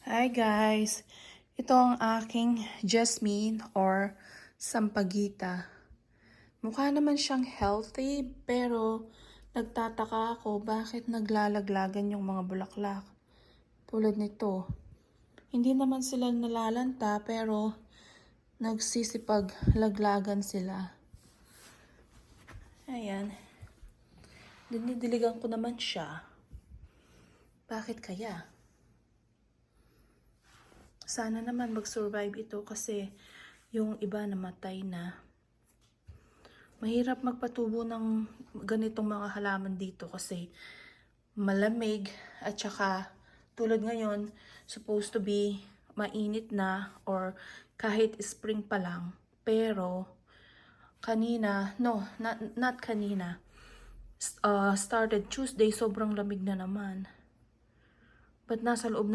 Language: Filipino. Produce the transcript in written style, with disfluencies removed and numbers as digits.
Hi guys! Ito ang aking jasmine or sampagita. Mukha naman siyang healthy pero nagtataka ako bakit naglalaglagan yung mga bulaklak. Tulad nito. Hindi naman sila nalalanta pero nagsisipaglaglagan sila. Ayan. Dinidiligan ko naman siya. Bakit kaya? Sana naman mag-survive ito kasi yung iba namatay na. Mahirap magpatubo ng ganitong mga halaman dito kasi malamig at saka tulad ngayon supposed to be mainit na or kahit spring pa lang. Pero kanina, not kanina. Started Tuesday, sobrang lamig na naman. But nasa loob naman